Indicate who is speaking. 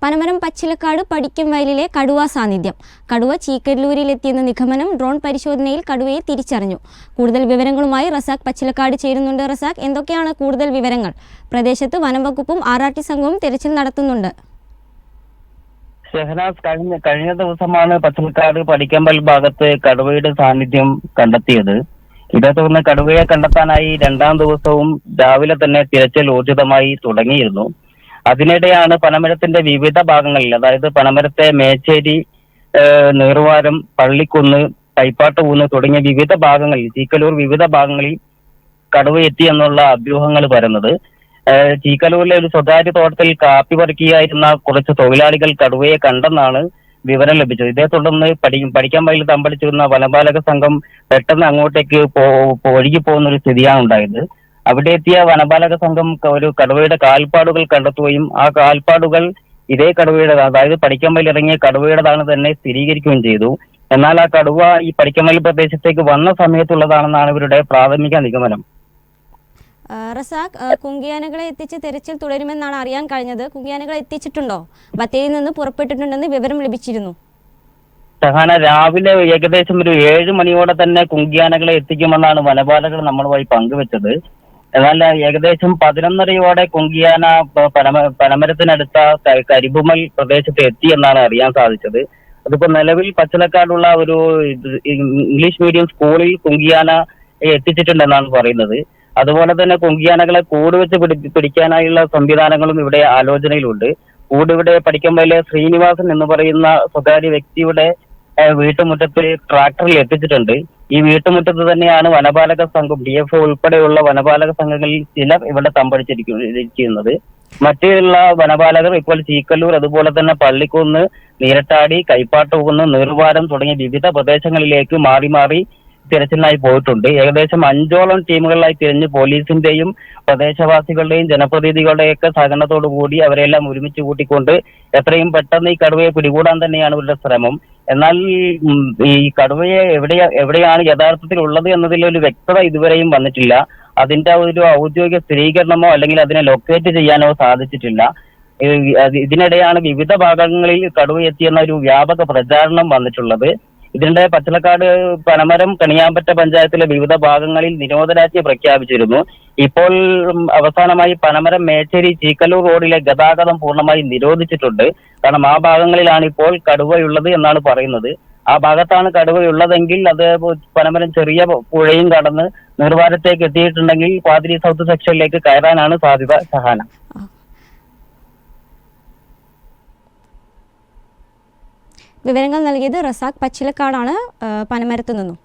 Speaker 1: പനമരം പച്ചിലക്കാട് പടിക്കും വയലിലെ കടുവ സാന്നിധ്യം. കടുവ ചീക്കല്ലൂരിലെത്തിയെന്ന നിഗമനം. ഡ്രോൺ പരിശോധനയിൽ കടുവയെ തിരിച്ചറിഞ്ഞു. കൂടുതൽ വിവരങ്ങളുമായി റസാഖ് പച്ചിലക്കാട് ചേരുന്നുണ്ട്. റസാഖ്, എന്തൊക്കെയാണ് കൂടുതൽ വിവരങ്ങൾ? പ്രദേശത്ത് വനം വകുപ്പും RRT സംഘവും തിരച്ചിൽ നടത്തുന്നുണ്ട്.
Speaker 2: ഷെഹനാസ്, കഴിഞ്ഞ ദിവസമാണ് പച്ചിലക്കാട് പടിക്കമ്പൽ ഭാഗത്ത് കടുവയുടെ സാന്നിധ്യം കണ്ടെത്തിയത്. ഇതേ തുടർന്ന് കടുവയെ കണ്ടെത്താനായി രണ്ടാം ദിവസവും രാവിലെ തന്നെ തിരച്ചിൽ ഊർജിതമായി തുടങ്ങിയിരുന്നു. അതിനിടെയാണ് പനമരത്തിന്റെ വിവിധ ഭാഗങ്ങളിൽ, അതായത് പനമരത്തെ മേച്ചേരി, നീർവാരം, പള്ളിക്കുന്ന്, കൈപ്പാട്ടുകുന്ന് തുടങ്ങിയ വിവിധ ഭാഗങ്ങളിൽ, ചീക്കലൂർ വിവിധ ഭാഗങ്ങളിൽ കടുവ എത്തി എന്നുള്ള അഭ്യൂഹങ്ങൾ പരന്നത്. ചീക്കലൂരിലെ ഒരു സ്വകാര്യ തോട്ടത്തിൽ കാപ്പി പറിക്കുകയായിരുന്ന കുറച്ച് തൊഴിലാളികൾ കടുവയെ കണ്ടെന്നാണ് വിവരം ലഭിച്ചത്. ഇതേ തുടർന്ന് പഠിക്കാൻ വയലിൽ തമ്പടിച്ചിരുന്ന വനപാലക സംഘം പെട്ടെന്ന് അങ്ങോട്ടേക്ക് ഒഴുകി പോകുന്ന ഒരു സ്ഥിതിയാണ് ഉണ്ടായത്. അവിടെ എത്തിയ വനപാലക സംഘം ഒരു കടുവയുടെ കാൽപ്പാടുകൾ കണ്ടെത്തുകയും ആ കാൽപ്പാടുകൾ ഇതേ കടുവയുടെ, അതായത് പടിക്കമ്പയിൽ ഇറങ്ങിയ കടുവയുടേതാണ് തന്നെ സ്ഥിരീകരിക്കുകയും ചെയ്തു. എന്നാൽ ആ കടുവ ഈ പടിക്കമ്പൽ പ്രദേശത്തേക്ക് വന്ന സമയത്തുള്ളതാണെന്നാണ് ഇവരുടെ പ്രാഥമിക നിഗമനം.
Speaker 1: റസാഖ്, കുങ്കിയാനകളെ എത്തിച്ച് തെരച്ചിൽ തുടരുമെന്നാണ് അറിയാൻ കഴിഞ്ഞത്. കുങ്കിയാനകളെ എത്തിച്ചിട്ടുണ്ടോ? ബത്തേരിയിൽ നിന്ന് പുറപ്പെട്ടിട്ടുണ്ടെന്ന് വിവരം ലഭിച്ചിരുന്നു.
Speaker 2: ഷഹാന, രാവിലെ ഏകദേശം ഒരു 7 മണിയോടെ തന്നെ കുങ്കിയാനകളെ എത്തിക്കുമെന്നാണ് വനപാലകർ നമ്മളുമായി പങ്കുവെച്ചത്. എന്നാൽ ഏകദേശം 11:30യോടെ കുങ്കിയാന പനമരത്തിനടുത്ത കരിമ്പുമൽ പ്രദേശത്ത് എത്തിയെന്നാണ് അറിയാൻ സാധിച്ചത്. അതിപ്പോ നിലവിൽ പച്ചിലക്കാടുള്ള ഒരു ഇംഗ്ലീഷ് മീഡിയം സ്കൂളിൽ കുങ്കിയാന എത്തിച്ചിട്ടുണ്ടെന്നാണ് പറയുന്നത്. അതുപോലെ തന്നെ കുങ്കിയാനകളെ കൂട് വെച്ച് പിടിക്കാനായുള്ള സംവിധാനങ്ങളും ഇവിടെ ആലോചനയിലുണ്ട്. കൂട് ഇവിടെ പടിക്കമ്പയിലെ ശ്രീനിവാസൻ എന്ന് പറയുന്ന സ്വകാര്യ വ്യക്തിയുടെ വീട്ടുമുറ്റത്ത് ട്രാക്ടറിൽ എത്തിച്ചിട്ടുണ്ട്. ഈ വീട്ടുമുറ്റത്ത് തന്നെയാണ് വനപാലക സംഘം, DFO ഉൾപ്പെടെയുള്ള വനപാലക സംഘങ്ങളിൽ ചിലർ ഇവിടെ തമ്പടിച്ചിരിക്കുന്നത്. മറ്റുള്ള വനപാലകർ ഇപ്പോൾ ചീക്കല്ലൂർ, അതുപോലെ തന്നെ പള്ളിക്കുന്ന്, നീരട്ടാടി, കൈപ്പാട്ടുകുന്ന്, നീർവാരം തുടങ്ങിയ വിവിധ പ്രദേശങ്ങളിലേക്ക് മാറി മാറി തിരച്ചിലിനായി പോയിട്ടുണ്ട്. ഏകദേശം 5ഓളം ടീമുകളിലായി തിരിഞ്ഞ് പോലീസിന്റെയും പ്രദേശവാസികളുടെയും ജനപ്രതിനിധികളുടെയൊക്കെ സഹകരണത്തോടു കൂടി അവരെല്ലാം ഒരുമിച്ച് കൂട്ടിക്കൊണ്ട് എത്രയും പെട്ടെന്ന് ഈ കടുവയെ പിടികൂടാൻ തന്നെയാണ് ഇവരുടെ ശ്രമം. എന്നാൽ ഈ കടുവയെ എവിടെയാണ് യഥാർത്ഥത്തിൽ ഉള്ളത് എന്നതിൽ ഒരു വ്യക്തത ഇതുവരെയും വന്നിട്ടില്ല. അതിന്റെ ഒരു ഔദ്യോഗിക സ്ഥിരീകരണമോ അല്ലെങ്കിൽ അതിനെ ലൊക്കേറ്റ് ചെയ്യാനോ സാധിച്ചിട്ടില്ല. ഇതിനിടെയാണ് വിവിധ ഭാഗങ്ങളിൽ കടുവ എത്തിയെന്ന ഒരു വ്യാപക പ്രചാരണം വന്നിട്ടുള്ളത്. ഇതിനിടെ പച്ചിലക്കാട്, പനമരം, കണിയാമ്പറ്റ പഞ്ചായത്തിലെ വിവിധ ഭാഗങ്ങളിൽ നിരോധനാജ്ഞ പ്രഖ്യാപിച്ചിരുന്നു. ഇപ്പോൾ അവസാനമായി പനമരം, മേച്ചേരി, ചീക്കല്ലൂർ റോഡിലെ ഗതാഗതം പൂർണ്ണമായി നിരോധിച്ചിട്ടുണ്ട്. കാരണം ആ ഭാഗങ്ങളിലാണ് ഇപ്പോൾ കടുവയുള്ളത് എന്നാണ് പറയുന്നത്. ആ ഭാഗത്താണ് കടുവയുള്ളതെങ്കിൽ അത് പനമരം ചെറിയ പുഴയും കടന്ന് നിർവാരത്തേക്ക് എത്തിയിട്ടുണ്ടെങ്കിൽ പാതിരി സൗത്ത് സെക്ഷനിലേക്ക് കയറാനാണ് സാധ്യത. ഷഹാന,
Speaker 1: വിവരങ്ങൾ നൽകിയത് റസാഖ് പച്ചിലക്കാടാണ്, പനമരത്തു നിന്നും.